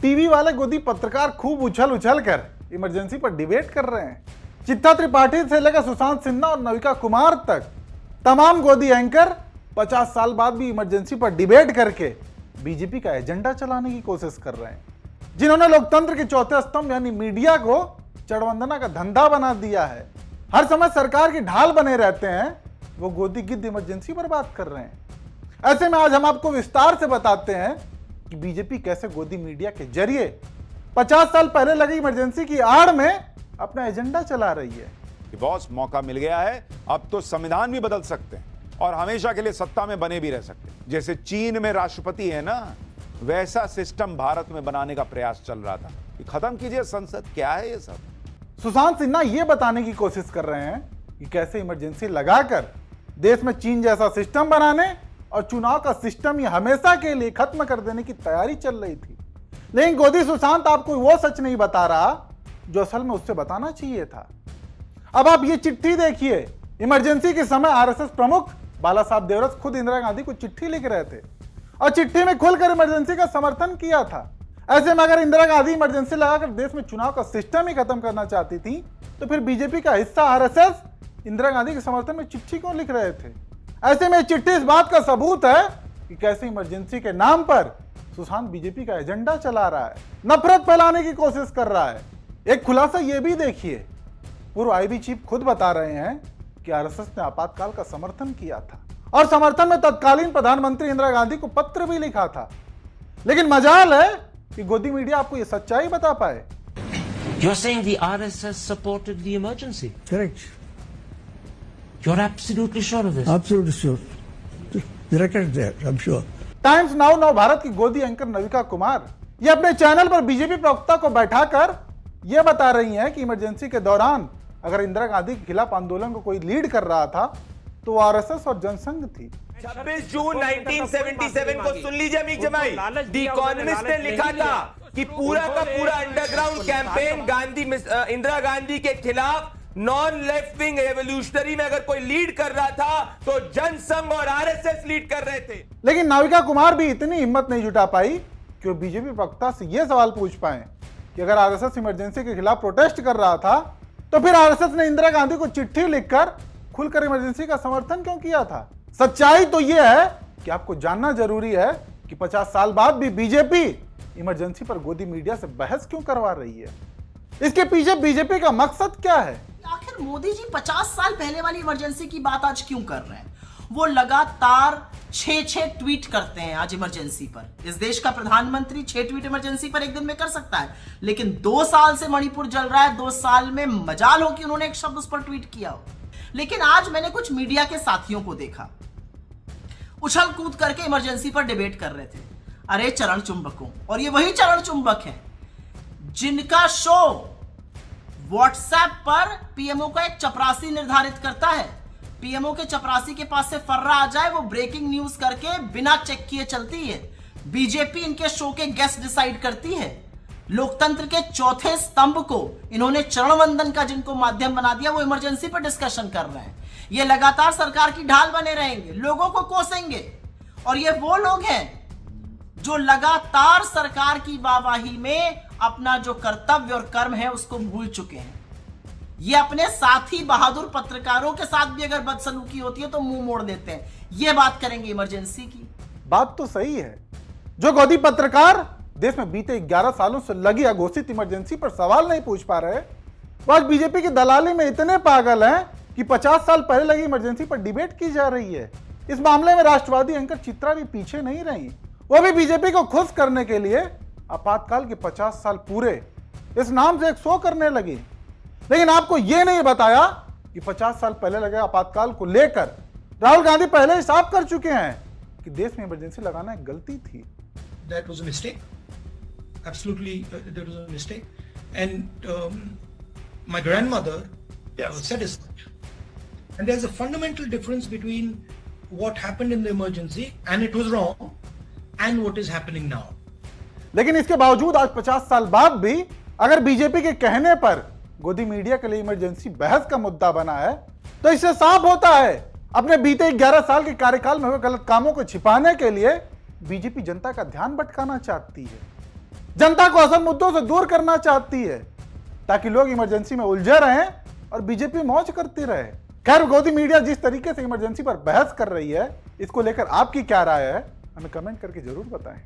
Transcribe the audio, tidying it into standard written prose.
TV वाले गोदी पत्रकार खूब उछल उछल कर इमरजेंसी पर डिबेट कर रहे हैं। चित्ता त्रिपाठी से लेकर सुशांत सिन्हा और नविका कुमार तक तमाम गोदी एंकर 50 साल बाद भी इमरजेंसी पर डिबेट करके बीजेपी का एजेंडा चलाने की कोशिश कर रहे हैं। जिन्होंने लोकतंत्र के चौथे स्तंभ यानी मीडिया को चढ़वंदना का धंधा बना दिया है, हर समय सरकार की ढाल बने रहते हैं, वो गोदी गिद्ध इमरजेंसी पर बात कर रहे हैं। ऐसे में आज हम आपको विस्तार से बताते हैं कि बीजेपी कैसे गोदी मीडिया के जरिए 50 साल पहले लगी इमरजेंसी की आड़ में अपना एजेंडा चला रही है। बॉस, मौका मिल गया है, अब तो संविधान भी बदल सकते हैं और हमेशा के लिए सत्ता में बने भी रह सकते हैं। जैसे चीन में राष्ट्रपति है ना, वैसा सिस्टम भारत में बनाने का प्रयास चल रहा था कि खत्म कीजिए संसद। क्या है ये सब? सुशांत सिन्हा ये बताने की कोशिश कर रहे हैं कि कैसे इमरजेंसी लगाकर देश में चीन जैसा सिस्टम बनाने और चुनाव का सिस्टम ही हमेशा के लिए खत्म कर देने की तैयारी चल रही थी। लेकिन गोदी सुशांत आपको वो सच नहीं बता रहा जो असल में उससे बताना चाहिए था। अब आप ये चिट्ठी देखिए। इमरजेंसी के समय आरएसएस प्रमुख बाला साहब देवरस खुद इंदिरा गांधी को चिट्ठी लिख रहे थे और चिट्ठी में खुलकर इमरजेंसी का समर्थन किया था। ऐसे में अगर इंदिरा गांधी इमरजेंसी लगाकर देश में चुनाव का सिस्टम ही खत्म करना चाहती थी तो फिर बीजेपी का हिस्सा आरएसएस इंदिरा गांधी के समर्थन में चिट्ठी क्यों लिख रहे थे? ऐसे में चिट्ठी इस बात का सबूत है कि कैसे इमरजेंसी के नाम पर सुशांत बीजेपी का एजेंडा चला रहा है, नफरत फैलाने की कोशिश कर रहा है। एक खुलासा यह भी देखिए, पूर्व आईबी चीफ खुद बता रहे हैं कि आरएसएस ने आपातकाल का समर्थन किया था और समर्थन में तत्कालीन प्रधानमंत्री इंदिरा गांधी को पत्र भी लिखा था। लेकिन मजाल है कि गोदी मीडिया आपको यह सच्चाई बता पाए। You're saying the RSS supported the emergency? Correct. You're absolutely sure of this? Absolutely sure. The record is there, I'm sure. Times now नव भारत की गोदी एंकर नविका कुमार ये अपने चैनल पर बीजेपी प्रवक्ता को बैठाकर यह बता रही हैं कि इमरजेंसी के दौरान अगर इंदिरा गांधी के खिलाफ आंदोलन को कोई लीड कर रहा था तो वो आरएसएस और जनसंघ थी। 26 जून 1977 को सुन लीजिए अमीक जमाई, द इकोनॉमिस्ट ने लिखा था कि पूरा का पूरा अंडरग्राउंड कैंपेन इंदिरा गांधी के खिलाफ नॉन लेफ्ट विंग रेवोल्यूशनरी में अगर कोई लीड कर रहा था तो जनसंघ और आरएसएस लीड कर रहे थे। लेकिन नाविका कुमार भी इतनी हिम्मत नहीं जुटा पाई कि वो बीजेपी प्रवक्ता से यह सवाल पूछ पाए कि अगर आरएसएस इमरजेंसी के खिलाफ प्रोटेस्ट कर रहा था तो फिर आरएसएस ने इंदिरा गांधी को चिट्ठी लिखकर खुलकर इमरजेंसी का समर्थन क्यों किया था? सच्चाई तो यह है कि आपको जानना जरूरी है कि 50 साल बाद भी बीजेपी इमरजेंसी पर गोदी मीडिया से बहस क्यों करवा रही है। इसके पीछे बीजेपी का मकसद क्या है? आखिर मोदी जी 50 साल पहले वाली इमरजेंसी की बात आज क्यों कर रहे हैं? वो लगातार 6 ट्वीट करते हैं आज इमरजेंसी पर। इस देश का प्रधानमंत्री 6 ट्वीट इमरजेंसी पर एक दिन में कर सकता है, लेकिन 2 साल से मणिपुर जल रहा है, 2 साल में मजाल हो कि उन्होंने एक शब्द उस पर ट्वीट किया हो। लेकिन आज मैंने कुछ मीडिया के साथियों को देखा उछल कूद करके इमरजेंसी पर डिबेट कर रहे थे। अरे चरण चुंबकों, और ये वही चरण चुंबक हैं जिनका शो व्हाट्सएप पर पीएमओ का एक चपरासी निर्धारित करता है। पीएमओ के चपरासी के पास से फर्रा आ जाए, वो ब्रेकिंग न्यूज करके बिना चेक किए चलती है। बीजेपी इनके शो के गेस्ट डिसाइड करती है। लोकतंत्र के चौथे स्तंभ को इन्होंने चरण वंदन का जिनको माध्यम बना दिया, वो इमरजेंसी पर डिस्कशन कर रहे हैं। ये लगातार सरकार की ढाल बने रहेंगे, लोगों को कोसेंगे, और ये वो लोग हैं जो लगातार सरकार की वाहवाही में अपना जो कर्तव्य और कर्म है उसको भूल चुके हैं। ये अपने साथी बहादुर पत्रकारों के साथ भी अगर बदसलूकी होती है तो मुंह मोड़ देते हैं। ये बात करेंगे इमरजेंसी की। बात तो सही है। जो गोदी पत्रकार देश में बीते 11 सालों से लगी अघोषित इमरजेंसी पर सवाल नहीं पूछ पा रहे, वो आज बीजेपी की दलाली में इतने पागल हैं कि 50 साल पहले लगी इमरजेंसी पर डिबेट की जा रही है। इस मामले में राष्ट्रवादी एंकर चित्रा भी पीछे नहीं रही। वो भी बीजेपी को खुश करने के लिए आपातकाल के 50 साल पूरे इस नाम से एक शो करने लगी। लेकिन आपको यह नहीं बताया कि 50 साल पहले लगे आपातकाल को लेकर राहुल गांधी पहले ही साफ कर चुके हैं कि देश में इमरजेंसी लगाना एक गलती थी। That was a mistake. Absolutely, that was a mistake. And my grandmother said as much. And there's a fundamental difference between what happened in the emergency and it was wrong and what is happening now. लेकिन इसके बावजूद आज 50 साल बाद भी अगर BJP के कहने पर गोदी मीडिया के लिए इमरजेंसी बहस का मुद्दा बना है तो इससे साफ होता है अपने बीते 11 साल के कार्यकाल में हुए गलत कामों को छिपाने के लिए बीजेपी जनता का ध्यान भटकाना चाहती है। जनता को असल मुद्दों से दूर करना चाहती है ताकि लोग इमरजेंसी में उलझे रहें और बीजेपी मौज करती रहे। खैर, गोदी मीडिया जिस तरीके से इमरजेंसी पर बहस कर रही है, इसको लेकर आपकी क्या राय है, हमें कमेंट करके जरूर बताएं।